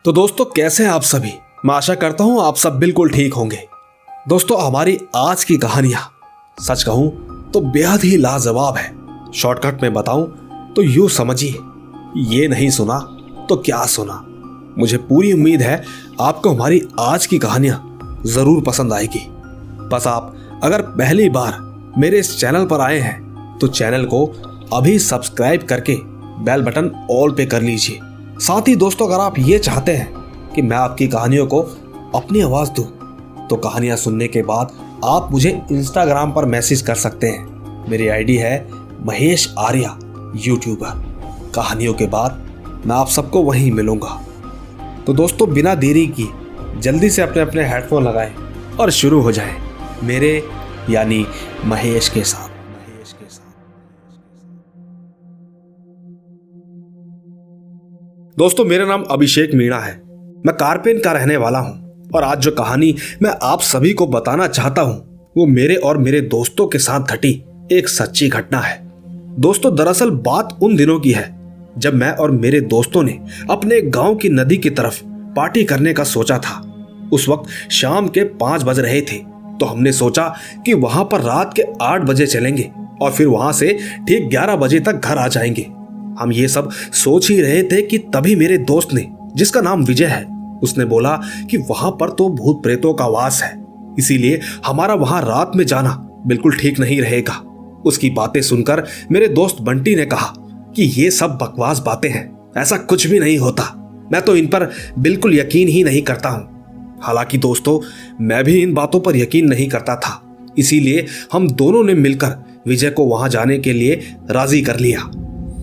तो दोस्तों कैसे हैं आप सभी। मैं आशा करता हूं आप सब बिल्कुल ठीक होंगे। दोस्तों हमारी आज की कहानियां सच कहूं तो बेहद ही लाजवाब है। शॉर्टकट में बताऊं तो यूं समझिए, ये नहीं सुना तो क्या सुना। मुझे पूरी उम्मीद है आपको हमारी आज की कहानियां जरूर पसंद आएगी। बस आप अगर पहली बार मेरे इस चैनल पर आए हैं तो चैनल को अभी सब्सक्राइब करके बेल बटन ऑल पे कर लीजिए। साथ ही दोस्तों अगर आप ये चाहते हैं कि मैं आपकी कहानियों को अपनी आवाज दूं तो कहानियां सुनने के बाद आप मुझे इंस्टाग्राम पर मैसेज कर सकते हैं। मेरी आईडी है महेश आर्या यूट्यूबर। कहानियों के बाद मैं आप सबको वहीं मिलूंगा। तो दोस्तों बिना देरी की जल्दी से अपने अपने हेडफोन लगाएं और शुरू हो जाएं मेरे यानी महेश के साथ। दोस्तों मेरा नाम अभिषेक मीणा है। मैं कारपेन का रहने वाला हूं और आज जो कहानी मैं आप सभी को बताना चाहता हूं वो मेरे और मेरे दोस्तों के साथ घटी एक सच्ची घटना है। दोस्तों दरअसल बात उन दिनों की है जब मैं और मेरे दोस्तों ने अपने गांव की नदी की तरफ पार्टी करने का सोचा था। उस वक्त शाम के 5 बज रहे थे तो हमने सोचा कि वहां पर रात के 8 बजे चलेंगे और फिर वहां से ठीक 11 बजे तक घर आ जाएंगे। हम ये सब सोच ही रहे थे कि तभी मेरे दोस्त ने, जिसका नाम विजय है, उसने बोला कि वहां पर तो भूत प्रेतों का वास है, इसीलिए हमारा वहां रात में जाना बिल्कुल ठीक नहीं रहेगा। उसकी बातें सुनकर मेरे दोस्त बंटी ने कहा कि ये सब बकवास बातें हैं, ऐसा कुछ भी नहीं होता। मैं तो इन पर बिल्कुल यकीन ही नहीं करता हूं। हालांकि दोस्तों मैं भी इन बातों पर यकीन नहीं करता था, इसीलिए हम दोनों ने मिलकर विजय को वहां जाने के लिए राजी कर लिया।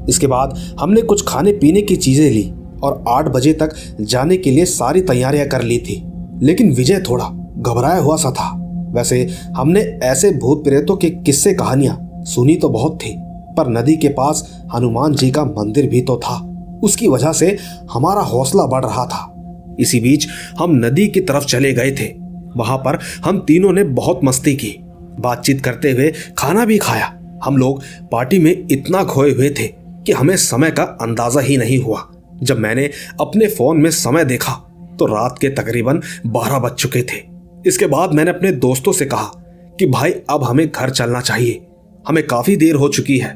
इसके बाद हमने कुछ खाने पीने की चीजें ली और 8 बजे तक जाने के लिए सारी तैयारियां कर ली थी। लेकिन विजय थोड़ा घबराया हुआ सा था। वैसे हमने ऐसे भूत प्रेतों के किस्से कहानियां सुनी तो बहुत थी, पर नदी के पास हनुमान जी का मंदिर भी तो था। उसकी वजह से हमारा हौसला बढ़ रहा था। इसी बीच हम नदी की तरफ चले गए थे। वहां पर हम तीनों ने बहुत मस्ती की, बातचीत करते हुए खाना भी खाया। हम लोग पार्टी में इतना खोए हुए थे कि हमें समय का अंदाजा ही नहीं हुआ। जब मैंने अपने फोन में समय देखा तो रात के तकरीबन 12 बज चुके थे। इसके बाद मैंने अपने दोस्तों से कहा कि भाई अब हमें घर चलना चाहिए, हमें काफी देर हो चुकी है,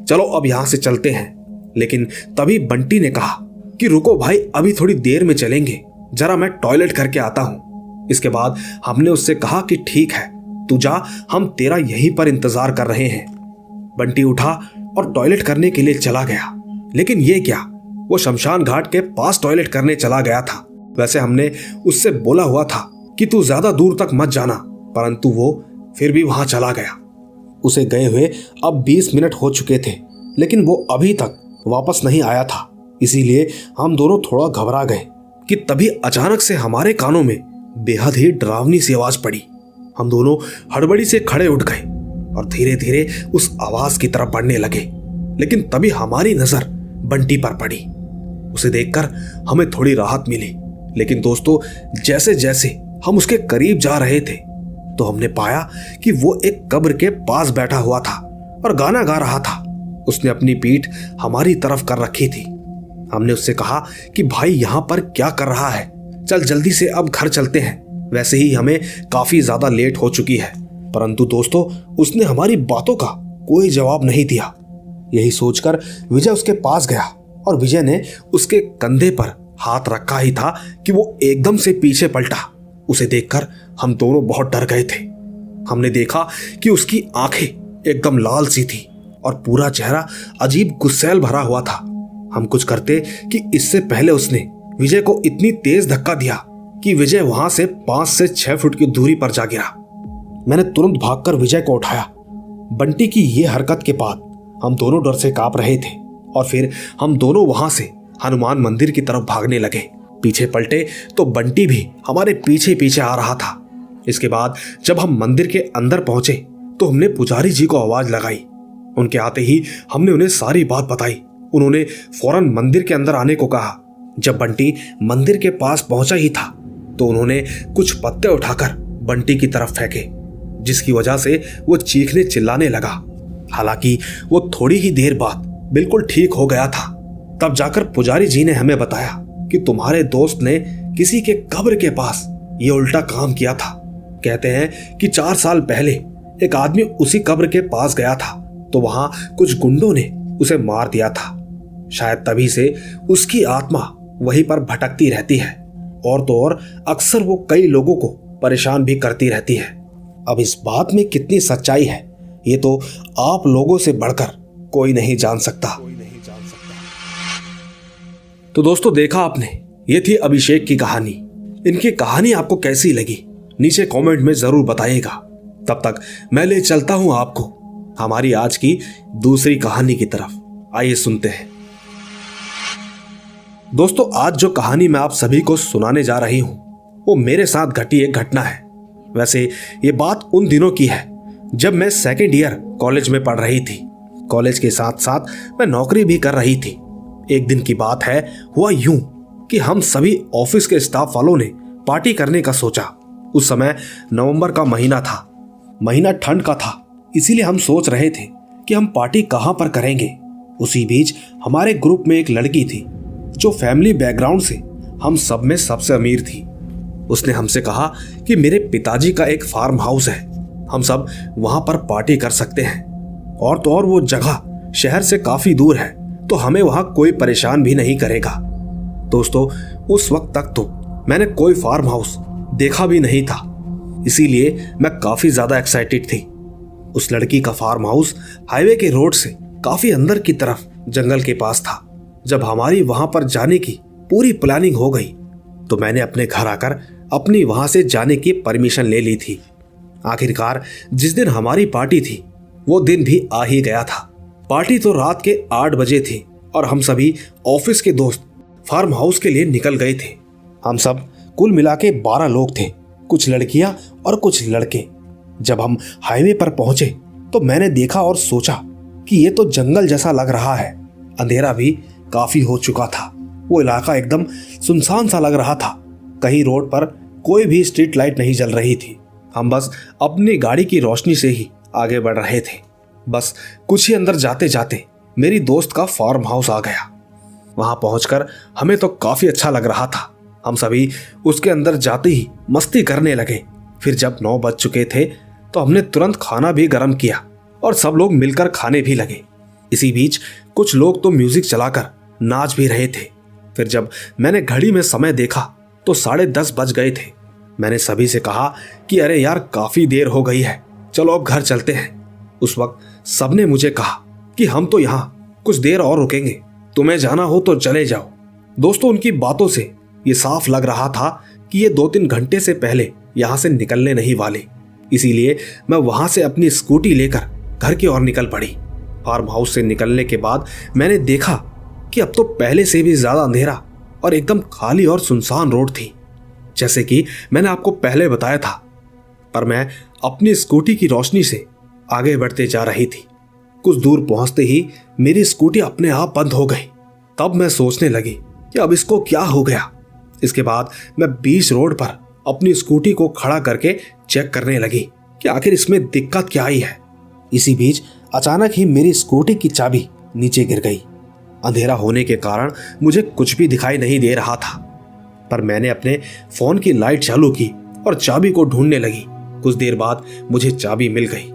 चलो अब यहां से चलते हैं। लेकिन तभी बंटी ने कहा कि रुको भाई, अभी थोड़ी देर में चलेंगे, जरा मैं टॉयलेट करके आता हूं। इसके बाद हमने उससे कहा कि ठीक है तू जा, हम तेरा यहीं पर इंतजार कर रहे हैं। बंटी उठा और टॉयलेट करने के लिए चला गया। लेकिन ये क्या, वो शमशान घाट के पास टॉयलेट करने चला गया था। वैसे हमने उससे बोला हुआ था कि तू ज्यादा दूर तक मत जाना, परंतु वो फिर भी वहां चला गया। उसे गए हुए अब 20 मिनट हो चुके थे, लेकिन वो अभी तक वापस नहीं आया था। इसीलिए हम दोनों थोड़ा घबरा गए कि तभी अचानक से हमारे कानों में बेहद ही डरावनी सी आवाज पड़ी। हम दोनों हड़बड़ी से खड़े उठ गए और धीरे धीरे उस आवाज की तरफ बढ़ने लगे। लेकिन तभी हमारी नजर बंटी पर पड़ी। उसे देखकर हमें थोड़ी राहत मिली। लेकिन दोस्तों जैसे जैसे हम उसके करीब जा रहे थे तो हमने पाया कि वो एक कब्र के पास बैठा हुआ था और गाना गा रहा था। उसने अपनी पीठ हमारी तरफ कर रखी थी। हमने उससे कहा कि भाई यहां पर क्या कर रहा है, चल जल्दी से अब घर चलते हैं। वैसे ही हमें काफी ज्यादा लेट हो चुकी है। परंतु दोस्तों उसने हमारी बातों का कोई जवाब नहीं दिया। यही सोचकर विजय उसके पास गया और विजय ने उसके कंधे पर हाथ रखा ही था कि वो एकदम से पीछे पलटा। उसे देखकर हम दोनों बहुत डर गए थे। हमने देखा कि उसकी आंखें एकदम लाल सी थी और पूरा चेहरा अजीब गुस्सैल भरा हुआ था। हम कुछ करते कि इससे पहले उसने विजय को इतनी तेज धक्का दिया कि विजय वहां से 5 से 6 फुट की दूरी पर जा गिरा। मैंने तुरंत भागकर विजय को उठाया। बंटी की ये हरकत के बाद हम दोनों डर से कांप रहे थे और फिर हम दोनों वहां से हनुमान मंदिर की तरफ भागने लगे। पीछे पलटे तो बंटी भी हमारे पीछे पीछे आ रहा था। इसके बाद जब हम मंदिर के अंदर पहुंचे तो हमने पुजारी जी को आवाज लगाई। उनके आते ही हमने उन्हें सारी बात बताई। उन्होंने फौरन मंदिर के अंदर आने को कहा। जब बंटी मंदिर के पास पहुंचा ही था तो उन्होंने कुछ पत्ते उठाकर बंटी की तरफ फेंके, जिसकी वजह से वो चीखने चिल्लाने लगा। हालांकि वो थोड़ी ही देर बाद बिल्कुल ठीक हो गया था। तब जाकर पुजारी जी ने हमें बताया कि तुम्हारे दोस्त ने किसी के कब्र के पास ये उल्टा काम किया था। कहते हैं कि 4 साल पहले एक आदमी उसी कब्र के पास गया था तो वहां कुछ गुंडों ने उसे मार दिया था। शायद तभी से उसकी आत्मा वहीं पर भटकती रहती है और तो और अक्सर वो कई लोगों को परेशान भी करती रहती है। अब इस बात में कितनी सच्चाई है ये तो आप लोगों से बढ़कर कोई नहीं जान सकता। तो दोस्तों देखा आपने, ये थी अभिषेक की कहानी। इनकी कहानी आपको कैसी लगी नीचे कमेंट में जरूर बताइएगा। तब तक मैं ले चलता हूं आपको हमारी आज की दूसरी कहानी की तरफ। आइए सुनते हैं। दोस्तों आज जो कहानी मैं आप सभी को सुनाने जा रही हूं वो मेरे साथ घटी एक घटना है। वैसे ये बात उन दिनों की है जब मैं 2nd ईयर कॉलेज में पढ़ रही थी। कॉलेज के साथ साथ मैं नौकरी भी कर रही थी। एक दिन की बात है, हुआ यूं कि हम सभी ऑफिस के स्टाफ वालों ने पार्टी करने का सोचा। उस समय नवंबर का महीना था, महीना ठंड का था, इसीलिए हम सोच रहे थे कि हम पार्टी कहां पर करेंगे। उसी बीच हमारे ग्रुप में एक लड़की थी जो फैमिली बैकग्राउंड से हम सब में सबसे अमीर थी। उसने हमसे कहा कि मेरे पिताजी का एक फार्म हाउस है, हम सब वहां पर पार्टी कर सकते हैं और तो और वो जगह शहर से काफी दूर है तो हमें वहां कोई परेशान भी नहीं करेगा। दोस्तों उस वक्त तक तो मैंने कोई फार्म हाउस देखा भी नहीं था, इसीलिए मैं काफी ज्यादा एक्साइटेड थी। उस लड़की का फार्म हाउस हाईवे के रोड से काफी अंदर की तरफ जंगल के पास था। जब हमारी वहां पर जाने की पूरी प्लानिंग हो गई तो मैंने अपने घर आकर अपनी वहां से जाने की परमिशन ले ली थी। आखिरकार जिस दिन हमारी पार्टी थी वो दिन भी आ ही गया था। पार्टी तो रात के 8 बजे थी और हम सभी ऑफिस के दोस्त फार्म हाउस के लिए निकल गए थे। हम सब कुल मिला के 12 लोग थे, कुछ लड़कियां और कुछ लड़के। जब हम हाईवे पर पहुंचे तो मैंने देखा और सोचा कि ये तो जंगल जैसा लग रहा है। अंधेरा भी काफी हो चुका था, वो इलाका एकदम सुनसान सा लग रहा था। कहीं रोड पर कोई भी स्ट्रीट लाइट नहीं जल रही थी। हम बस अपनी गाड़ी की रोशनी से ही आगे बढ़ रहे थे। बस कुछ ही अंदर जाते जाते मेरी दोस्त का फार्म हाउस आ गया। वहां पहुंचकर हमें तो काफी अच्छा लग रहा था। हम सभी उसके अंदर जाते ही मस्ती करने लगे। फिर जब 9 बज चुके थे तो हमने तुरंत खाना भी गर्म किया और सब लोग मिलकर खाने भी लगे। इसी बीच कुछ लोग तो म्यूजिक चलाकर नाच भी रहे थे। फिर जब मैंने घड़ी में समय देखा तो 10:30 बज गए थे। मैंने सभी से कहा कि अरे यार काफी देर हो गई है, चलो अब घर चलते हैं। उस वक्त सबने मुझे कहा कि हम तो यहाँ कुछ देर और रुकेंगे, तुम्हें जाना हो तो चले जाओ। दोस्तों उनकी बातों से ये साफ लग रहा था कि ये 2-3 घंटे से पहले यहाँ से निकलने नहीं वाले। इसीलिए मैं वहां से अपनी स्कूटी लेकर घर की ओर निकल पड़ी। फार्म हाउस से निकलने के बाद मैंने देखा कि अब तो पहले से भी ज्यादा अंधेरा और एकदम खाली और सुनसान रोड थी, जैसे कि मैंने आपको पहले बताया था। पर मैं अपनी स्कूटी की रोशनी से आगे बढ़ते जा रही थी। कुछ दूर पहुंचते ही मेरी स्कूटी अपने आप बंद हो गई। तब मैं सोचने लगी कि अब इसको क्या हो गया। इसके बाद मैं बीच रोड पर अपनी स्कूटी को खड़ा करके चेक करने लगी कि आखिर इसमें दिक्कत क्या आई है। इसी बीच अचानक ही मेरी स्कूटी की चाबी नीचे गिर गई। अंधेरा होने के कारण मुझे कुछ भी दिखाई नहीं दे रहा था, पर मैंने अपने फोन की लाइट चालू की और चाबी को ढूंढने लगी। कुछ देर बाद मुझे चाबी मिल गई।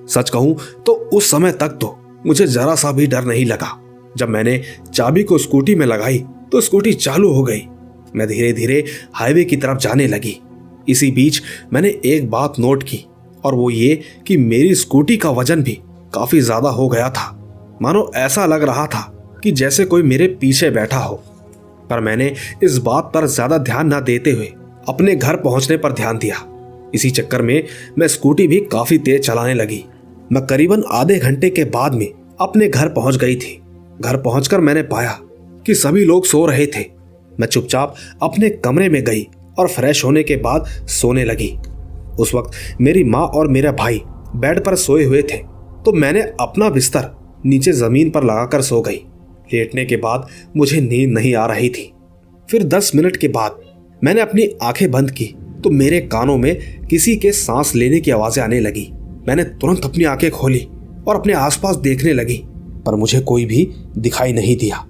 सच कहूं तो उस समय तक तो मुझे जरा सा भी डर नहीं लगा। जब मैंने चाबी को स्कूटी में लगाई तो स्कूटी चालू हो गई। मैं धीरे धीरे हाईवे की तरफ जाने लगी। इसी बीच मैंने एक बात नोट की और वो ये कि मेरी स्कूटी का वजन भी काफी ज्यादा हो गया था। मानो ऐसा लग रहा था कि जैसे कोई मेरे पीछे बैठा हो। पर मैंने इस बात पर ज्यादा ध्यान न देते हुए अपने घर पहुंचने पर ध्यान दिया। इसी चक्कर में मैं स्कूटी भी काफी तेज चलाने लगी। मैं करीबन आधे घंटे के बाद में अपने घर पहुंच गई थी। घर पहुंचकर मैंने पाया कि सभी लोग सो रहे थे। मैं चुपचाप अपने कमरे में गई और फ्रेश होने के बाद सोने लगी। उस वक्त मेरी माँ और मेरा भाई बेड पर सोए हुए थे, तो मैंने अपना बिस्तर नीचे जमीन पर लगाकर सो गई। लेटने के बाद मुझे नींद नहीं आ रही थी। फिर 10 मिनट के बाद मैंने अपनी आंखें बंद की तो मेरे कानों में किसी के सांस लेने की आवाजें आने लगी। मैंने तुरंत अपनी आंखें खोली और अपने आसपास देखने लगी, पर मुझे कोई भी दिखाई नहीं दिया।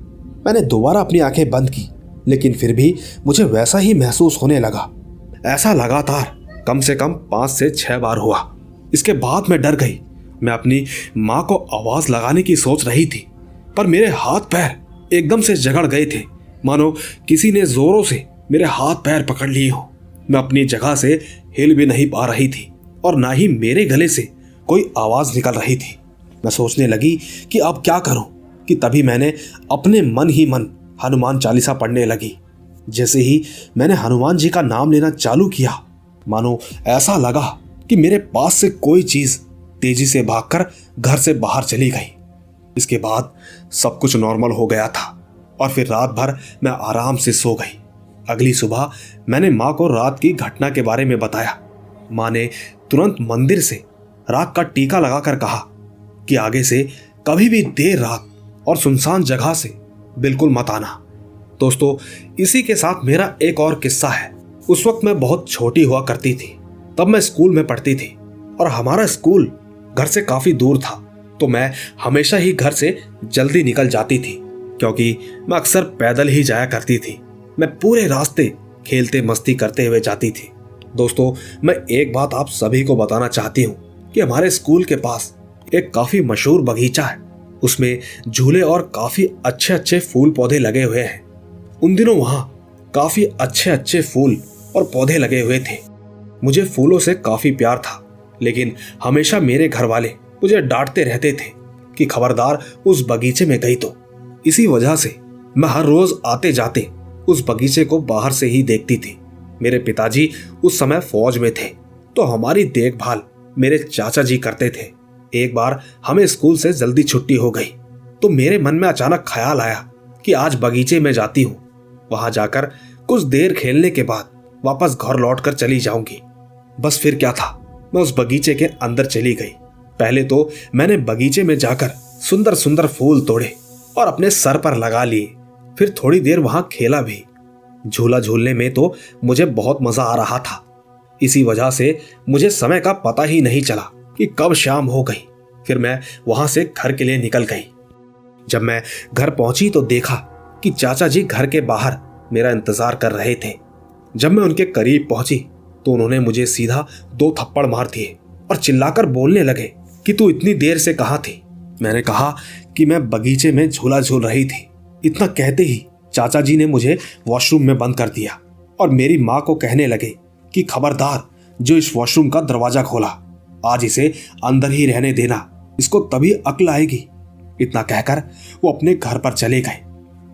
मैंने दोबारा अपनी आंखें बंद की लेकिन फिर भी मुझे वैसा ही महसूस होने लगा। ऐसा लगातार कम से कम 5 से 6 बार हुआ। इसके बाद मैं डर गई। मैं अपनी माँ को आवाज लगाने की सोच रही थी, पर मेरे हाथ पैर एकदम से जकड़ गए थे, मानो किसी ने जोरों से मेरे हाथ पैर पकड़ लिए हो। मैं अपनी जगह से हिल भी नहीं पा रही थी और ना ही मेरे गले से कोई आवाज निकल रही थी। मैं सोचने लगी कि अब क्या करूं, कि तभी मैंने अपने मन ही मन हनुमान चालीसा पढ़ने लगी। जैसे ही मैंने हनुमान जी का नाम लेना चालू किया, मानो ऐसा लगा कि मेरे पास से कोई चीज तेजी से भागकर घर से बाहर चली गई। इसके बाद सब कुछ नॉर्मल हो गया था और फिर रात भर मैं आराम से सो गई। अगली सुबह मैंने माँ को रात की घटना के बारे में बताया। माँ ने तुरंत मंदिर से राख का टीका लगाकर कहा कि आगे से कभी भी देर रात और सुनसान जगह से बिल्कुल मत आना। दोस्तों, इसी के साथ मेरा एक और किस्सा है। उस वक्त मैं बहुत छोटी हुआ करती थी। तब मैं स्कूल में पढ़ती थी और हमारा स्कूल घर से काफी दूर था, तो मैं हमेशा ही घर से जल्दी निकल जाती थी, क्योंकि मैं अक्सर पैदल ही जाया करती थी। मैं पूरे रास्ते खेलते मस्ती करते हुए जाती थी। दोस्तों, मैं एक बात आप सभी को बताना चाहती हूँ कि हमारे स्कूल के पास एक काफी मशहूर बगीचा है। उसमें झूले और काफी अच्छे अच्छे फूल पौधे लगे हुए हैं। उन दिनों वहां काफी अच्छे अच्छे फूल और पौधे लगे हुए थे। मुझे फूलों से काफी प्यार था, लेकिन हमेशा मेरे घर वाले मुझे डांटते रहते थे कि खबरदार उस बगीचे में गई तो। इसी वजह से मैं हर रोज आते जाते उस बगीचे को बाहर से ही देखती थी। मेरे पिताजी उस समय फौज में थे, तो हमारी देखभाल मेरे चाचा जी करते थे। एक बार हमें स्कूल से जल्दी छुट्टी हो गई, तो मेरे मन में अचानक ख्याल आया कि आज बगीचे में जाती हूँ। वहां जाकर कुछ देर खेलने के बाद वापस घर लौट कर चली जाऊंगी। बस फिर क्या था, मैं उस बगीचे के अंदर चली गई। पहले तो मैंने बगीचे में जाकर सुंदर सुंदर फूल तोड़े और अपने सर पर लगा लिए। फिर थोड़ी देर वहां खेला भी। झूला झूलने में तो मुझे बहुत मजा आ रहा था। इसी वजह से मुझे समय का पता ही नहीं चला कि कब शाम हो गई। फिर मैं वहां से घर के लिए निकल गई। जब मैं घर पहुंची तो देखा कि चाचा जी घर के बाहर मेरा इंतजार कर रहे थे। जब मैं उनके करीब पहुंची तो उन्होंने मुझे सीधा 2 थप्पड़ मार दिए और चिल्लाकर बोलने लगे कि तू इतनी देर से कहां थी। मैंने कहा कि मैं बगीचे में झूला झूल रही थी। इतना कहते ही चाचा जी ने मुझे वॉशरूम में बंद कर दिया और मेरी माँ को कहने लगे कि खबरदार जो इस वॉशरूम का दरवाजा खोला, आज इसे अंदर ही रहने देना, इसको तभी अक्ल आएगी। इतना कहकर वो अपने घर पर चले गए।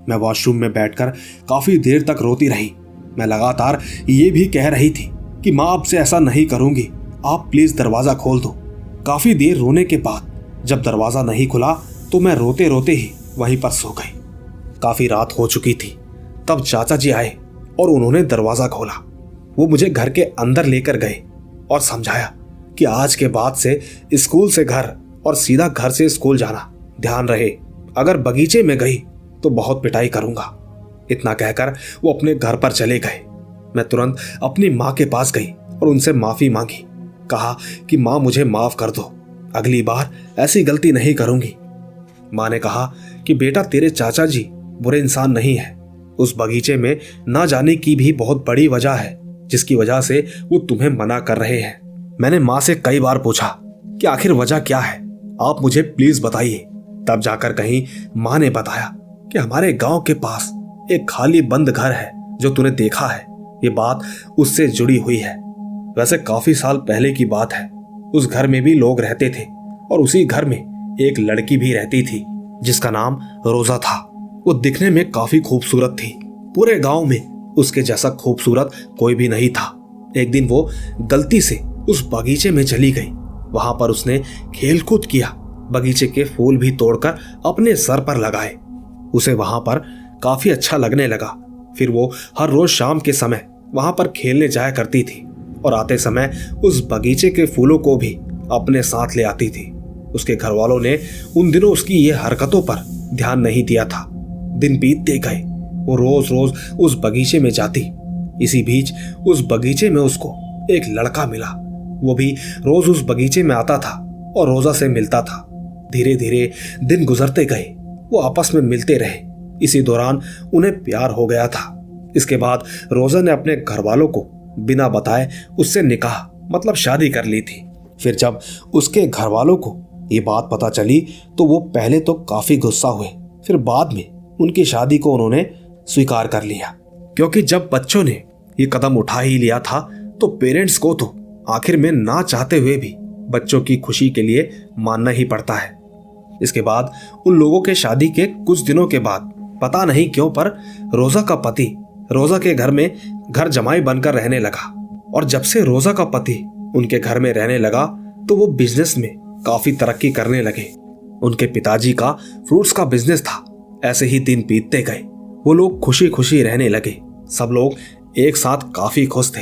मैं वॉशरूम में बैठकर काफी देर तक रोती रही। मैं लगातार ये भी कह रही थी कि माँ अब से ऐसा नहीं करूंगी, आप प्लीज दरवाजा खोल दो। काफी देर रोने के बाद जब दरवाजा नहीं खुला तो मैं रोते रोते ही वहीं पर सो गई। काफी रात हो चुकी थी। तब चाचा जी आए और उन्होंने दरवाजा खोला। वो मुझे घर के अंदर लेकर गए और समझाया कि आज के बाद से स्कूल से घर और सीधा घर से स्कूल जाना, ध्यान रहे, अगर बगीचे में गई तो बहुत पिटाई करूंगा। इतना कहकर वो अपने घर पर चले गए। मैं तुरंत अपनी माँ के पास गई और उनसे माफी मांगी। कहा कि माँ मुझे माफ कर दो, अगली बार ऐसी गलती नहीं करूंगी। माँ ने कहा कि बेटा तेरे चाचा जी बुरे इंसान नहीं है। उस बगीचे में ना जाने की भी बहुत बड़ी वजह है, जिसकी वजह से वो तुम्हें मना कर रहे हैं। मैंने माँ से कई बार पूछा कि आखिर वजह क्या है, आप मुझे प्लीज बताइए। तब जाकर कहीं माँ ने बताया कि हमारे गांव के पास एक खाली बंद घर है जो तूने देखा है। ये बात उससे जुड़ी हुई है। वैसे काफी साल पहले की बात है। उस घर में भी लोग रहते थे और उसी घर में एक लड़की भी रहती थी जिसका नाम रोजा था। वो दिखने में काफी खूबसूरत थी। पूरे गांव में उसके जैसा खूबसूरत कोई भी नहीं था। एक दिन वो गलती से उस बगीचे में चली गई। वहां पर उसने खेलकूद किया, बगीचे के फूल भी तोड़कर अपने सर पर लगाए। उसे वहां पर काफी अच्छा लगने लगा। फिर वो हर रोज शाम के समय वहां पर खेलने जाया करती थी और आते समय उस बगीचे के फूलों को भी अपने साथ ले आती थी। उसके घर वालों ने उन दिनों उसकी ये हरकतों पर ध्यान नहीं दिया था। दिन बीतते गए, वो रोज रोज उस बगीचे में जाती। इसी बीच उस बगीचे में उसको एक लड़का मिला। वो भी रोज उस बगीचे में आता था और रोजा से मिलता था। धीरे धीरे दिन गुजरते गए, वो आपस में मिलते रहे। इसी दौरान उन्हें प्यार हो गया था। इसके बाद रोजा ने अपने घर वालों को बिना बताए उससे निकाह मतलब शादी कर ली थी। फिर जब उसके घर वालों को ये बात पता चली तो वो पहले तो काफी गुस्सा हुए, फिर बाद में उनकी शादी को उन्होंने स्वीकार कर लिया, क्योंकि जब बच्चों ने ये कदम उठा ही लिया था तो पेरेंट्स को तो आखिर में ना चाहते हुए भी बच्चों की खुशी के लिए मानना ही पड़ता है। इसके बाद उन लोगों के शादी के कुछ दिनों के बाद पता नहीं क्यों पर रोजा का पति रोजा के घर में घर जमाई बनकर रहने लगा। और जब से रोजा का पति उनके घर में रहने लगा तो वो बिजनेस में काफी तरक्की करने लगे। उनके पिताजी का फ्रूट्स का बिजनेस था। ऐसे ही दिन बीतते गए, वो लोग खुशी खुशी रहने लगे। सब लोग एक साथ काफी खुश थे।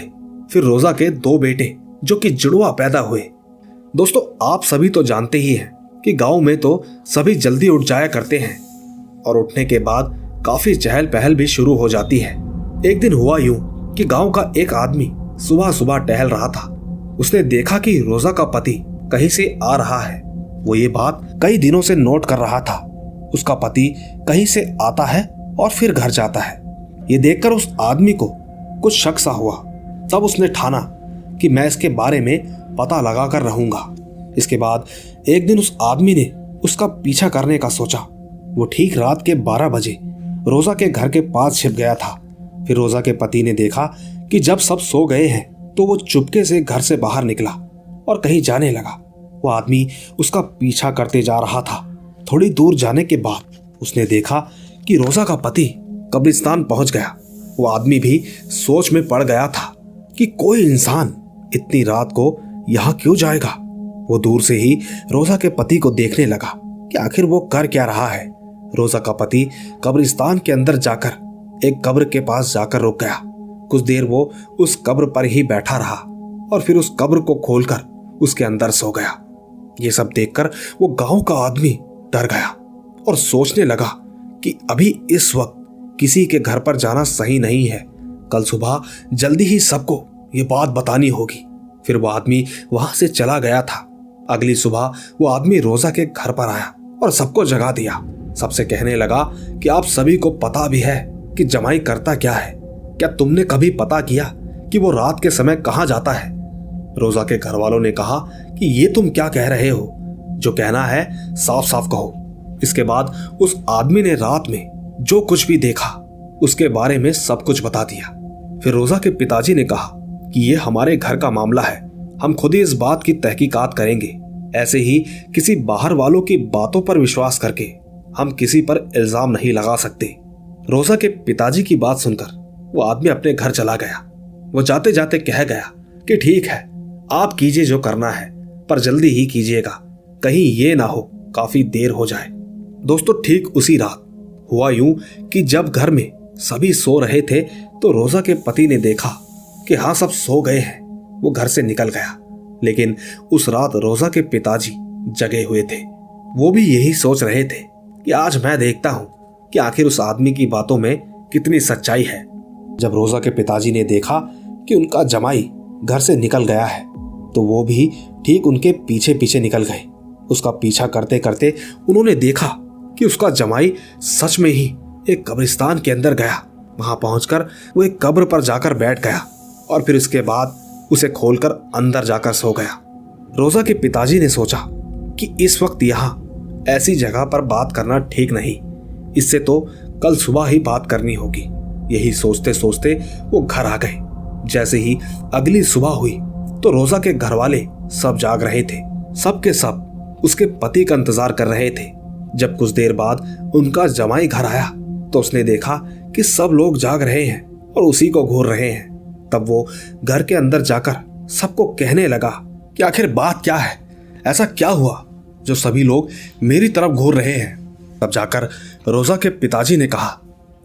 फिर रोजा के 2 बेटे जो कि जुड़वा पैदा हुए। दोस्तों, आप सभी तो जानते ही हैं कि गांव में तो सभी जल्दी उठ जाया करते हैं और उठने के बाद काफी चहल पहल भी शुरू हो जाती है। एक दिन हुआ यूं कि गांव का एक आदमी सुबह सुबह टहल रहा था। उसने देखा कि रोजा का पति कहीं से आ रहा है। वो ये बात कई दिनों से नोट कर रहा था। उसका पति कहीं से आता है और फिर घर जाता है। ये देखकर उस आदमी को कुछ शक सा हुआ। तब उसने ठाना कि मैं इसके बारे में पता लगा कर रहूंगा। इसके बाद एक दिन उस आदमी ने उसका पीछा करने का सोचा। वो ठीक रात के 12 बजे रोजा के घर के पास छिप गया था। फिर रोजा के पति ने देखा कि जब सब सो गए हैं तो वो चुपके से घर से बाहर निकला और कहीं जाने लगा। वो आदमी उसका पीछा करते जा रहा था। थोड़ी दूर जाने के बाद उसने देखा कि रोजा का पति कब्रिस्तान पहुंच गया। वो आदमी भी सोच में पड़ गया था कि कोई इंसान इतनी रात को यहाँ क्यों जाएगा। वो दूर से ही रोजा के पति को देखने लगा कि आखिर वो कर क्या रहा है। रोजा का पति कब्रिस्तान के अंदर जाकर एक कब्र के पास जाकर रुक गया। कुछ देर वो उस कब्र पर ही बैठा रहा और फिर उस कब्र को खोलकर उसके अंदर सो गया। ये सब देखकर वो गांव का आदमी डर गया और सोचने लगा कि अभी इस वक्त किसी के घर पर जाना सही नहीं है। कल सुबह जल्दी ही सबको ये बात बतानी होगी। फिर वो आदमी वहां से चला गया था। अगली सुबह वो आदमी रोजा के घर पर आया और सबको जगा दिया। सबसे कहने लगा कि आप सभी को पता भी है कि जमाई करता क्या है। क्या तुमने कभी पता किया कि वो रात के समय कहाँ जाता है? रोजा के घर वालों ने कहा कि ये तुम क्या कह रहे हो, जो कहना है साफ साफ कहो। इसके बाद उस आदमी ने रात में जो कुछ भी देखा उसके बारे में सब कुछ बता दिया। फिर रोजा के पिताजी ने कहा कि ये हमारे घर का मामला है, हम खुद ही इस बात की तहकीकात करेंगे। ऐसे ही किसी बाहर वालों की बातों पर विश्वास करके हम किसी पर इल्जाम नहीं लगा सकते। रोजा के पिताजी की बात सुनकर वो आदमी अपने घर चला गया। वो जाते जाते कह गया कि ठीक है, आप कीजिए जो करना है, पर जल्दी ही कीजिएगा, कहीं ये ना हो काफी देर हो जाए। दोस्तों, ठीक उसी रात हुआ यूं कि जब घर में सभी सो रहे थे तो रोजा के पति ने देखा कि हाँ, सब सो गए हैं। वो घर से निकल गया। लेकिन उस रात रोजा के पिताजी जगे हुए थे। वो भी यही सोच रहे थे कि आज मैं देखता हूं कि आखिर उस आदमी की बातों में कितनी सच्चाई है। जब रोजा के पिताजी ने देखा कि उनका जमाई घर से निकल गया है तो वो भी ठीक उनके पीछे पीछे निकल गए। उसका पीछा करते करते उन्होंने देखा कि उसका जमाई सच में ही एक कब्रिस्तान के अंदर गया। वहां पहुंचकर वो एक कब्र पर जाकर बैठ गया और फिर उसके बाद उसे खोलकर अंदर जाकर सो गया। रोजा के पिताजी ने सोचा कि इस वक्त यहाँ ऐसी जगह पर बात करना ठीक नहीं, इससे तो कल सुबह ही बात करनी होगी। यही सोचते सोचते वो घर आ गए। जैसे ही अगली सुबह हुई तो रोजा के घर वाले सब जाग रहे थे। सब के सब उसके पति का इंतजार कर रहे थे। जब कुछ देर बाद उनका जमाई घर आया तो उसने देखा कि सब लोग जाग रहे हैं और उसी को घूर रहे हैं। तब वो घर के अंदर जाकर सबको कहने लगा कि आखिर बात क्या है, ऐसा क्या हुआ जो सभी लोग मेरी तरफ घूर रहे हैं। तब जाकर रोजा के पिताजी ने कहा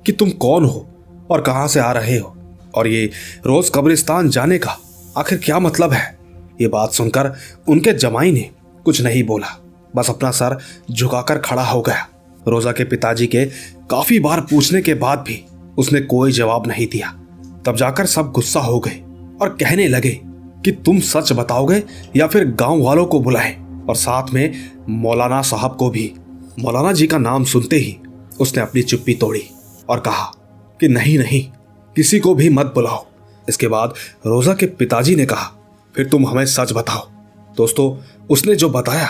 कि तुम कौन हो और कहां से आ रहे हो, और ये रोज कब्रिस्तान जाने का आखिर क्या मतलब है। ये बात सुनकर उनके जमाई ने कुछ नहीं बोला, बस अपना सर झुकाकर खड़ा हो गया। रोजा के पिताजी के काफी बार पूछने के बाद भी उसने कोई जवाब नहीं दिया। तब जाकर सब गुस्सा हो गए और कहने लगे कि तुम सच बताओगे या फिर गांव वालों को बुलाएं, और साथ में मौलाना साहब को भी। मौलाना जी का नाम सुनते ही उसने अपनी चुप्पी तोड़ी और कहा कि नहीं नहीं, किसी को भी मत बुलाओ। इसके बाद रोजा के पिताजी ने कहा, फिर तुम हमें सच बताओ। दोस्तों, उसने जो बताया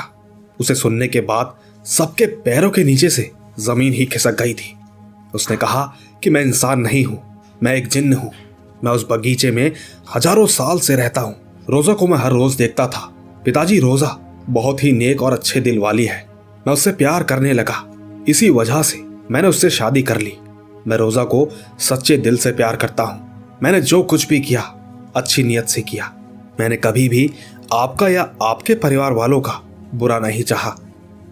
उसे सुनने के बाद सबके पैरों के नीचे से जमीन ही खिसक गई थी। उसने कहा कि मैं इंसान नहीं हूं, मैं एक जिन्न हूं। मैं उस बगीचे में हजारों साल से रहता हूं। रोजा को मैं हर रोज देखता था। पिताजी, रोजा बहुत ही नेक और अच्छे दिल वाली है। मैं उससे प्यार करने लगा। इसी वजह से मैंने उससे शादी कर ली। मैं रोजा को सच्चे दिल से प्यार करता हूं। मैंने जो कुछ भी किया अच्छी नीयत से किया। मैंने कभी भी आपका या आपके परिवार वालों का बुरा नहीं चाहा।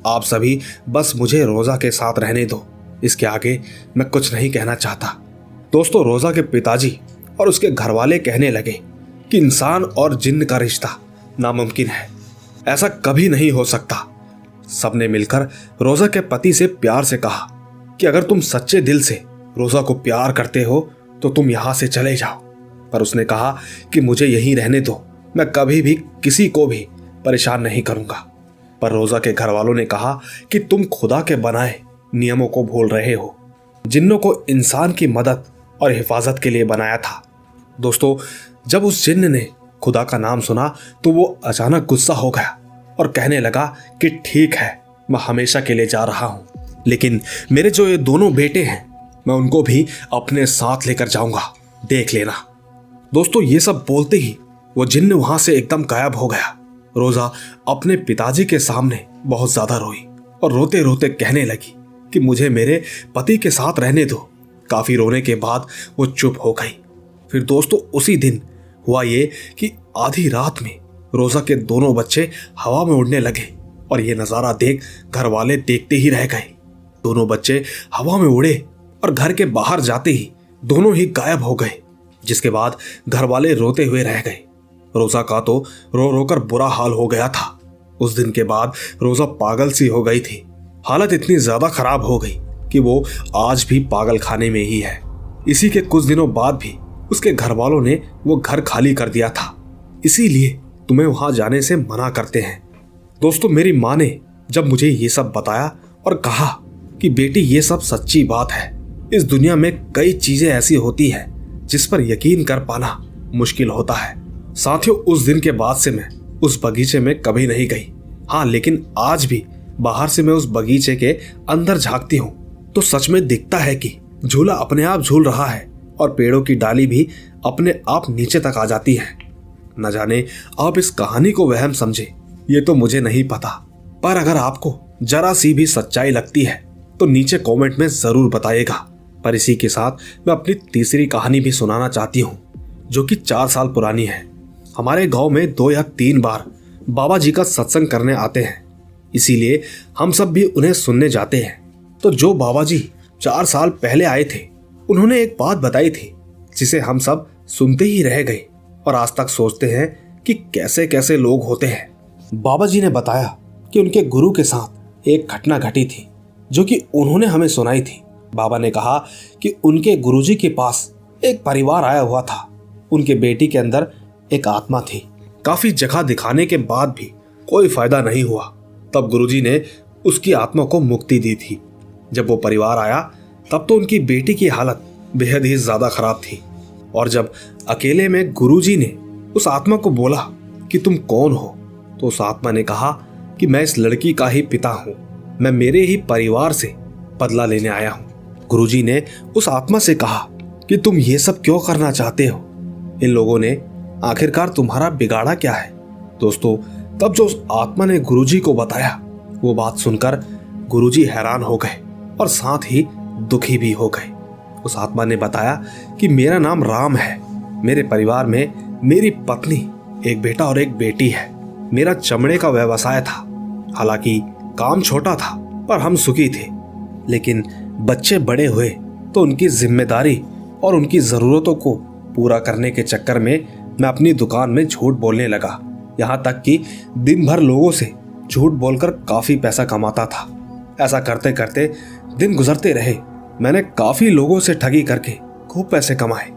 आप सभी बस मुझे रोजा के साथ रहने दो। इसके आगे मैं कुछ नहीं कहना चाहता। दोस्तों, रोजा के पिताजी और उसके घर वाले कहने लगे कि इंसान और जिन्न का रिश्ता नामुमकिन है, ऐसा कभी नहीं हो सकता। सबने मिलकर रोजा के पति से प्यार से कहा कि अगर तुम सच्चे दिल से रोजा को प्यार करते हो तो तुम यहां से चले जाओ। पर उसने कहा कि मुझे यहीं रहने दो, मैं कभी भी किसी को भी परेशान नहीं करूंगा। पर रोजा के घर वालों ने कहा कि तुम खुदा के बनाए नियमों को भूल रहे हो, जिन्नों को इंसान की मदद और हिफाजत के लिए बनाया था। दोस्तों, जब उस जिन्न ने खुदा का नाम सुना तो वो अचानक गुस्सा हो गया और कहने लगा कि ठीक है, मैं हमेशा के लिए जा रहा हूं, लेकिन मेरे जो ये दोनों बेटे हैं मैं उनको भी अपने साथ लेकर जाऊंगा, देख लेना। दोस्तों, ये सब बोलते ही वो जिन्न वहां से एकदम गायब हो गया। रोजा अपने पिताजी के सामने बहुत ज्यादा रोई और रोते रोते कहने लगी कि मुझे मेरे पति के साथ रहने दो। काफी रोने के बाद वो चुप हो गई। फिर दोस्तों, उसी दिन हुआ ये कि आधी रात में रोजा के दोनों बच्चे हवा में उड़ने लगे और ये नजारा देख घर वाले देखते ही रह गए। दोनों बच्चे हवा में उड़े और घर के बाहर जाते ही दोनों ही गायब हो गए, जिसके बाद घर वाले रोते हुए रह गए। रोजा का तो रो रोकर बुरा हाल हो गया था। उस दिन के बाद रोजा पागल सी हो गई थी। हालत इतनी ज्यादा खराब हो गई कि वो आज भी पागल खाने में ही है। इसी के कुछ दिनों बाद भी उसके घर वालों ने वो घर खाली कर दिया था, इसीलिए तुम्हें वहां जाने से मना करते हैं। दोस्तों, मेरी माँ ने जब मुझे ये सब बताया और कहा कि बेटी, ये सब सच्ची बात है, इस दुनिया में कई चीजें ऐसी होती है जिस पर यकीन कर पाना मुश्किल होता है। साथियों, उस दिन के बाद से मैं उस बगीचे में कभी नहीं गई। हाँ, लेकिन आज भी बाहर से मैं उस बगीचे के अंदर झांकती हूँ तो सच में दिखता है कि झूला अपने आप झूल रहा है और पेड़ों की डाली भी अपने आप नीचे तक आ जाती है। न जाने आप इस कहानी को वहम समझे, ये तो मुझे नहीं पता, पर अगर आपको जरा सी भी सच्चाई लगती है तो नीचे कमेंट में जरूर बताइएगा। पर इसी के साथ मैं अपनी तीसरी कहानी भी सुनाना चाहती हूँ, जो कि 4 साल पुरानी है। हमारे गांव में 2 या 3 बार बाबा जी का सत्संग करने आते हैं, इसीलिए हम सब भी उन्हें सुनने जाते हैं। तो जो बाबा जी 4 साल पहले आए थे, उन्होंने एक बात बताई थी जिसे हम सब सुनते ही रह गए और आज तक सोचते हैं कि कैसे कैसे लोग होते हैं। बाबा जी ने बताया कि उनके गुरु के साथ एक घटना घटी थी जो कि उन्होंने हमें सुनाई थी। बाबा ने कहा कि उनके गुरुजी के पास एक परिवार आया हुआ था। उनके बेटी के अंदर एक आत्मा थी। काफी जगह दिखाने के बाद भी कोई फायदा नहीं हुआ। तब गुरुजी ने उसकी आत्मा को मुक्ति दी थी। जब वो परिवार आया तब तो उनकी बेटी की हालत बेहद ही ज्यादा खराब थी और जब अकेले में गुरुजी ने उस आत्मा को बोला कि तुम कौन हो, तो उस आत्मा ने कहा कि मैं इस लड़की का ही पिता हूं, मैं मेरे ही परिवार से बदला लेने आया हूं। गुरुजी ने उस आत्मा से कहा कि तुम ये सब क्यों करना चाहते हो, इन लोगों ने आखिरकार तुम्हारा बिगाड़ा क्या है। दोस्तों, तब जो उस आत्मा ने गुरुजी को बताया, वो बात सुनकर गुरुजी हैरान हो गए और साथ ही दुखी भी हो गए। उस आत्मा ने बताया कि मेरा नाम राम है, मेरे परिवार में मेरी पत्नी, एक बेटा और एक बेटी है। मेरा चमड़े का व्यवसाय था, हालांकि काम छोटा था पर हम सुखी थे। लेकिन बच्चे बड़े हुए तो उनकी जिम्मेदारी और उनकी जरूरतों को पूरा करने के चक्कर में मैं अपनी दुकान में झूठ बोलने लगा। यहाँ तक कि दिन भर लोगों से झूठ बोलकर काफी पैसा कमाता था। ऐसा करते करते दिन गुजरते रहे। मैंने काफी लोगों से ठगी करके खूब पैसे कमाए।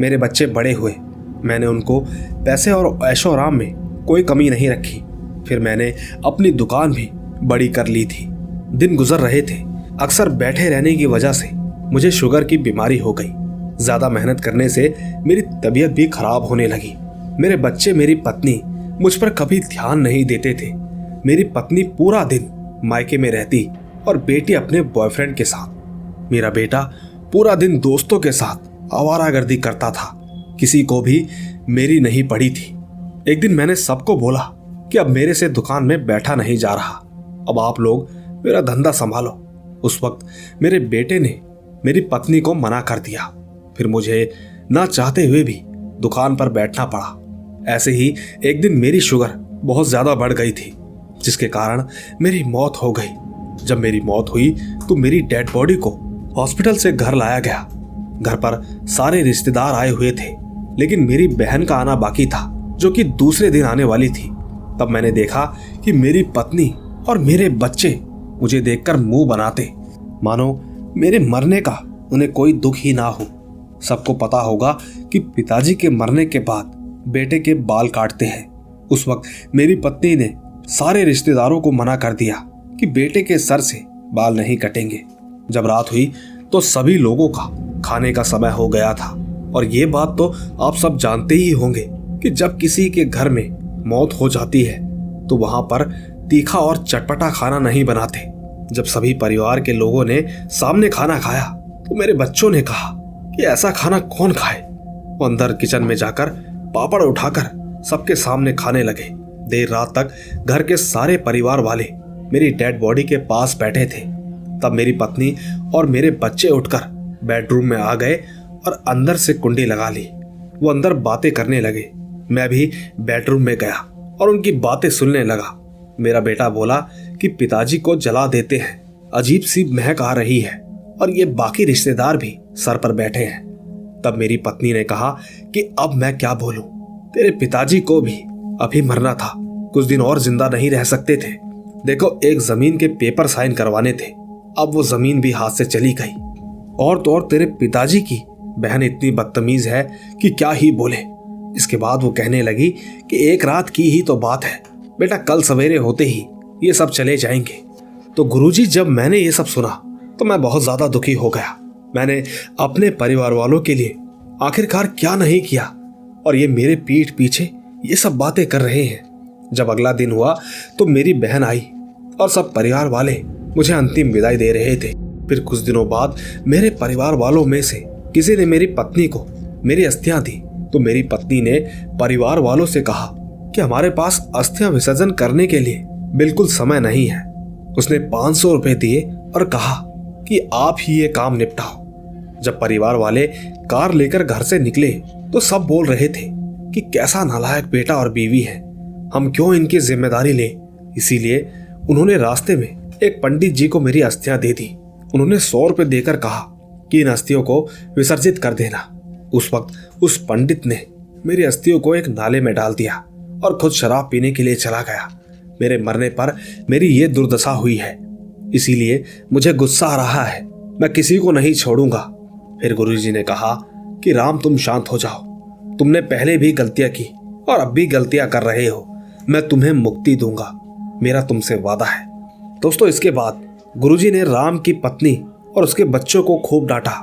मेरे बच्चे बड़े हुए, मैंने उनको पैसे और ऐशो आराम में कोई कमी नहीं रखी। फिर मैंने अपनी दुकान भी बड़ी कर ली थी। दिन गुजर रहे थे। अक्सर बैठे रहने की वजह से मुझे शुगर की बीमारी हो गई। ज्यादा मेहनत करने से मेरी तबीयत भी खराब होने लगी। मेरे बच्चे, मेरी पत्नी मुझ पर कभी ध्यान नहीं देते थे। मेरी पत्नी पूरा दिन मायके में रहती और बेटी अपने बॉयफ्रेंड के साथ। मेरा बेटा पूरा दिन दोस्तों के साथ आवारागर्दी करता था। किसी को भी मेरी नहीं पड़ी थी। एक दिन मैंने सबको बोला कि अब मेरे से दुकान में बैठा नहीं जा रहा, अब आप लोग मेरा धंधा संभालो। उस वक्त मेरे बेटे ने मेरी पत्नी को मना कर दिया। फिर मुझे ना चाहते हुए भी दुकान पर बैठना पड़ा। ऐसे ही एक दिन मेरी शुगर बहुत ज्यादा बढ़ गई थी, जिसके कारण मेरी मौत हो गई। जब मेरी मौत हुई तो मेरी डेड बॉडी को हॉस्पिटल से घर लाया गया। घर पर सारे रिश्तेदार आए हुए थे, लेकिन मेरी बहन का आना बाकी था, जो कि दूसरे दिन आने वाली थी। तब मैंने देखा कि मेरी पत्नी और मेरे बच्चे मुझे देखकर मुंह बनाते, मानो मेरे मरने का उन्हें कोई दुख ही ना हो। सबको पता होगा कि पिताजी के मरने के बाद बेटे के बाल काटते हैं। उस वक्त मेरी पत्नी ने सारे रिश्तेदारों को मना कर दिया कि बेटे के सर से बाल नहीं कटेंगे। जब रात हुई तो सभी लोगों का खाने का समय हो गया था। और ये बात तो आप सब जानते ही होंगे कि जब किसी के घर में मौत हो जाती है तो वहां पर तीखा और चटपटा खाना नहीं बनाते। जब सभी परिवार के लोगों ने सामने खाना खाया तो मेरे बच्चों ने कहा कि ऐसा खाना कौन खाए। वो अंदर किचन में जाकर पापड़ उठाकर सबके सामने खाने लगे। देर रात तक घर के सारे परिवार वाले मेरी डेड बॉडी के पास बैठे थे। तब मेरी पत्नी और मेरे बच्चे उठकर बेडरूम में आ गए और अंदर से कुंडी लगा ली। वो अंदर बातें करने लगे। मैं भी बेडरूम में गया और उनकी बातें सुनने लगा। मेरा बेटा बोला कि पिताजी को जला देते हैं, अजीब सी महक आ रही है और ये बाकी रिश्तेदार भी सर पर बैठे हैं। तब मेरी पत्नी ने कहा कि अब मैं क्या बोलूं, तेरे पिताजी को भी अभी मरना था, कुछ दिन और जिंदा नहीं रह सकते थे। देखो, एक जमीन के पेपर साइन करवाने थे, अब वो जमीन भी हाथ से चली गई। और तो और तेरे पिताजी की बहन इतनी बदतमीज है कि क्या ही बोले। इसके बाद वो कहने लगी कि एक रात की ही तो बात है बेटा, कल सवेरे होते ही ये सब चले जाएंगे। तो गुरुजी, जब मैंने ये सब सुना तो मैं बहुत ज्यादा दुखी हो गया। मैंने अपने परिवार वालों के लिए आखिरकार क्या नहीं किया और ये मेरे पीठ पीछे ये सब बातें कर रहे हैं। जब अगला दिन हुआ तो मेरी बहन आई और सब परिवार वाले मुझे अंतिम विदाई दे रहे थे। फिर कुछ दिनों बाद मेरे परिवार वालों में से किसी ने मेरी पत्नी को मेरी अस्थियां दी तो मेरी पत्नी ने परिवार वालों से कहा कि हमारे पास अस्थियां विसर्जन करने के लिए बिल्कुल समय नहीं है। उसने 500 रुपए दिए और कहा कि आप ही ये काम निपटाओ। जब परिवार वाले कार लेकर घर से निकले तो सब बोल रहे थे कि कैसा नालायक बेटा और बीवी है, हम क्यों इनकी जिम्मेदारी लें। इसीलिए उन्होंने रास्ते में एक पंडित जी को मेरी अस्थियां दे दी। उन्होंने 100 रुपए देकर कहा कि इन अस्थियों को विसर्जित कर देना। उस वक्त उस पंडित ने मेरी अस्थियों को एक नाले में डाल दिया और खुद शराब पीने के लिए चला गया। मेरे मरने पर मेरी ये दुर्दशा हुई है, इसीलिए मुझे गुस्सा आ रहा है, मैं किसी को नहीं छोड़ूंगा। फिर गुरुजी ने कहा कि राम, तुम शांत हो जाओ, तुमने पहले भी गलतियां की और अब भी गलतियां कर रहे हो, मैं तुम्हें मुक्ति दूंगा, मेरा तुमसे वादा है। दोस्तों, इसके बाद गुरुजी ने राम की पत्नी और उसके बच्चों को खूब डांटा।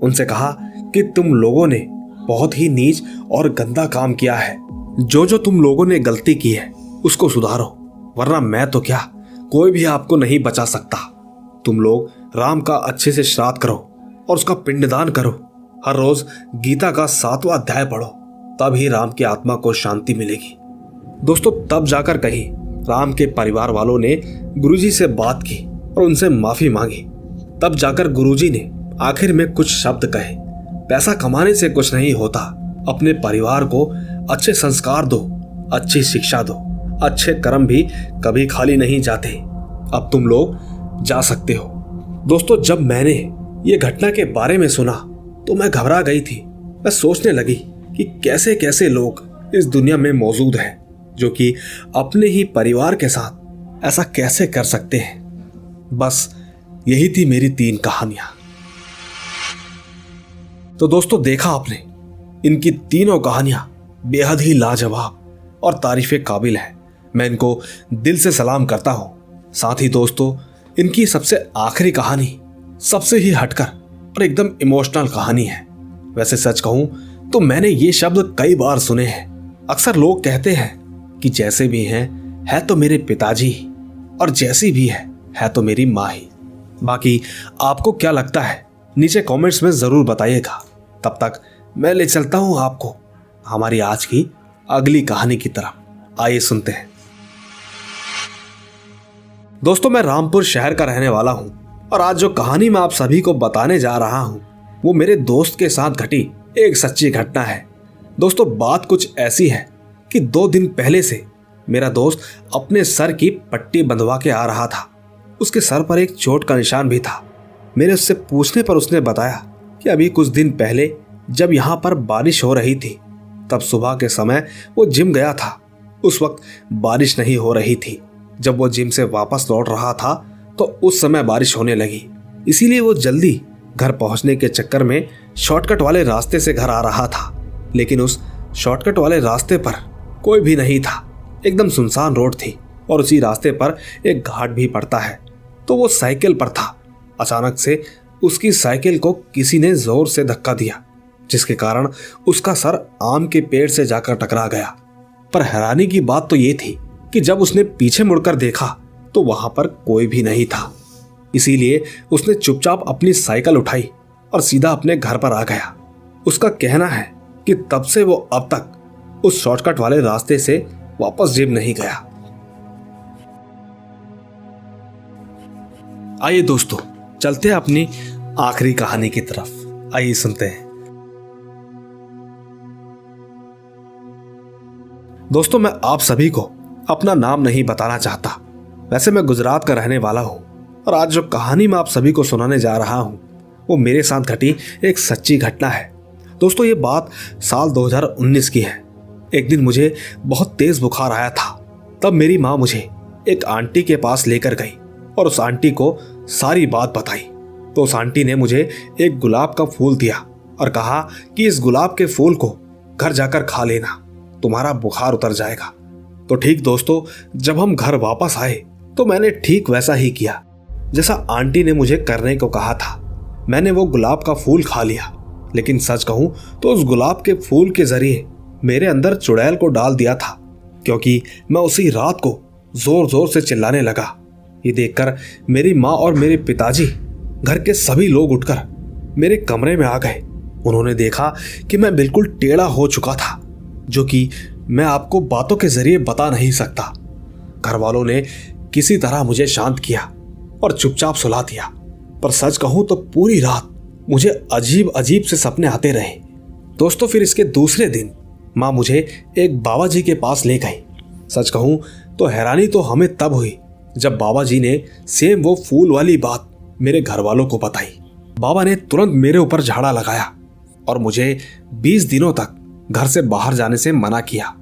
उनसे कहा कि तुम लोगों ने बहुत ही नीच और गंदा काम किया है, जो तुम लोगों ने गलती की है उसको सुधारो, वरना मैं तो क्या, कोई भी आपको नहीं बचा सकता। तुम लोग राम का अच्छे से श्राद्ध करो और उसका पिंडदान करो। हर रोज गीता का 7वां अध्याय पढ़ो, तब ही राम की आत्मा को शांति मिलेगी। दोस्तों, तब जाकर कहीं राम के परिवार वालों ने गुरुजी से बात की और उनसे माफी मांगी। तब जाकर गुरुजी ने आखिर में कुछ शब्द कहे, पैसा कमाने से कुछ नहीं होता, अपने परिवार को अच्छे संस्कार दो, अच्छी शिक्षा दो, अच्छे कर्म भी कभी खाली नहीं जाते, अब तुम लोग जा सकते हो। दोस्तों, जब मैंने ये घटना के बारे में सुना तो मैं घबरा गई थी। मैं सोचने लगी कि कैसे कैसे लोग इस दुनिया में मौजूद हैं जो कि अपने ही परिवार के साथ ऐसा कैसे कर सकते हैं। बस यही थी मेरी 3 कहानियां। तो दोस्तों, देखा आपने, इनकी तीनों कहानियां बेहद ही लाजवाब और तारीफे काबिल है। मैं इनको दिल से सलाम करता हूं। साथ ही दोस्तों, इनकी सबसे आखिरी कहानी सबसे ही हटकर और एकदम इमोशनल कहानी है। वैसे सच कहूं तो मैंने ये शब्द कई बार सुने हैं। अक्सर लोग कहते हैं कि जैसे भी हैं है तो मेरे पिताजी ही, और जैसी भी है तो मेरी माँ ही। बाकी आपको क्या लगता है नीचे कमेंट्स में जरूर बताइएगा। तब तक मैं ले चलता हूं आपको हमारी आज की अगली कहानी की तरफ। आइए सुनते हैं। दोस्तों, मैं रामपुर शहर का रहने वाला हूं और आज जो कहानी मैं आप सभी को बताने जा रहा हूं वो मेरे दोस्त के साथ घटी एक सच्ची घटना है। दोस्तों, बात कुछ ऐसी है कि 2 दिन पहले से मेरा दोस्त अपने सर की पट्टी बंधवा के आ रहा था। उसके सर पर एक चोट का निशान भी था। मेरे उससे पूछने पर उसने बताया कि अभी कुछ दिन पहले जब यहाँ पर बारिश हो रही थी तब सुबह के समय वो जिम गया था। उस वक्त बारिश नहीं हो रही थी। जब वो जिम से वापस लौट रहा था तो उस समय बारिश होने लगी, इसीलिए वो जल्दी घर पहुंचने के चक्कर में शॉर्टकट वाले रास्ते से घर आ रहा था। लेकिन उस शॉर्टकट वाले रास्ते पर कोई भी नहीं था, एकदम सुनसान रोड थी और उसी रास्ते पर एक घाट भी पड़ता है। तो वो साइकिल पर था। अचानक से उसकी साइकिल को किसी ने जोर से धक्का दिया, जिसके कारण उसका सर आम के पेड़ से जाकर टकरा गया। पर हैरानी की बात तो ये थी कि जब उसने पीछे मुड़कर देखा तो वहां पर कोई भी नहीं था। इसीलिए उसने चुपचाप अपनी साइकिल उठाई और सीधा अपने घर पर आ गया। उसका कहना है कि तब से वो अब तक उस शॉर्टकट वाले रास्ते से वापस जिम नहीं गया। आइए दोस्तों, चलते हैं अपनी आखिरी कहानी की तरफ। आइए सुनते हैं। दोस्तों, मैं आप सभी को अपना नाम नहीं बताना चाहता। वैसे मैं गुजरात का रहने वाला हूं और आज जो कहानी मैं आप सभी को सुनाने जा रहा हूं वो मेरे साथ घटी एक सच्ची घटना है। दोस्तों, ये बात साल 2019 की है। एक दिन मुझे बहुत तेज बुखार आया था। तब मेरी माँ मुझे एक आंटी के पास लेकर गई और उस आंटी को सारी बात बताई। तो उस आंटी ने मुझे एक गुलाब का फूल दिया और कहा कि इस गुलाब के फूल को घर जाकर खा लेना, तुम्हारा बुखार उतर जाएगा। तो ठीक दोस्तों, जब हम घर वापस आए तो मैंने ठीक वैसा ही किया जैसा आंटी ने मुझे करने को कहा था। मैंने वो गुलाब का फूल खा लिया। लेकिन सच कहूं तो उस गुलाब के फूल के जरिए मेरे अंदर चुड़ैल को डाल दिया था, क्योंकि मैं उसी रात को जोर जोर से चिल्लाने लगा। ये देखकर मेरी माँ और मेरे पिताजी, घर के सभी लोग उठकर मेरे कमरे में आ गए। उन्होंने देखा कि मैं बिल्कुल टेढ़ा हो चुका था, जो कि मैं आपको बातों के जरिए बता नहीं सकता। घर वालों ने किसी तरह मुझे शांत किया और चुपचाप सुला दिया। पर सच कहूं तो पूरी रात मुझे अजीब अजीब से सपने आते रहे। दोस्तों, फिर इसके दूसरे दिन माँ मुझे एक बाबा जी के पास ले गई। सच कहूं तो हैरानी तो हमें तब हुई जब बाबा जी ने सेम वो फूल वाली बात मेरे घर वालों को बताई। बाबा ने तुरंत मेरे ऊपर झाड़ा लगाया और मुझे 20 दिनों तक घर से बाहर जाने से मना किया।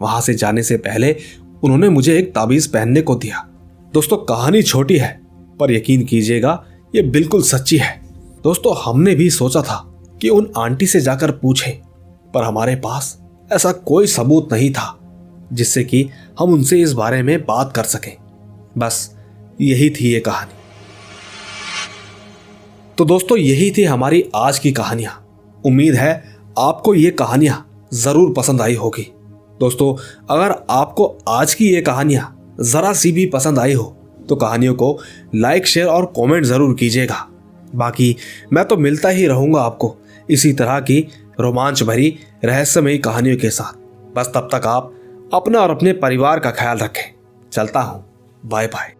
वहां से जाने से पहले उन्होंने मुझे एक ताबीज पहनने को दिया। दोस्तों, कहानी छोटी है पर यकीन कीजिएगा ये बिल्कुल सच्ची है। दोस्तों, हमने भी सोचा था कि उन आंटी से जाकर पूछें, पर हमारे पास ऐसा कोई सबूत नहीं था जिससे कि हम उनसे इस बारे में बात कर सकें। बस यही थी ये कहानी। तो दोस्तों, यही थी हमारी आज की कहानियां। उम्मीद है आपको ये कहानियां जरूर पसंद आई होगी। दोस्तों, अगर आपको आज की ये कहानियां जरा सी भी पसंद आई हो तो कहानियों को लाइक, शेयर और कमेंट जरूर कीजिएगा। बाकी मैं तो मिलता ही रहूंगा आपको इसी तरह की रोमांच भरी रहस्यमयी कहानियों के साथ। बस तब तक आप अपना और अपने परिवार का ख्याल रखें। चलता हूं, बाय बाय।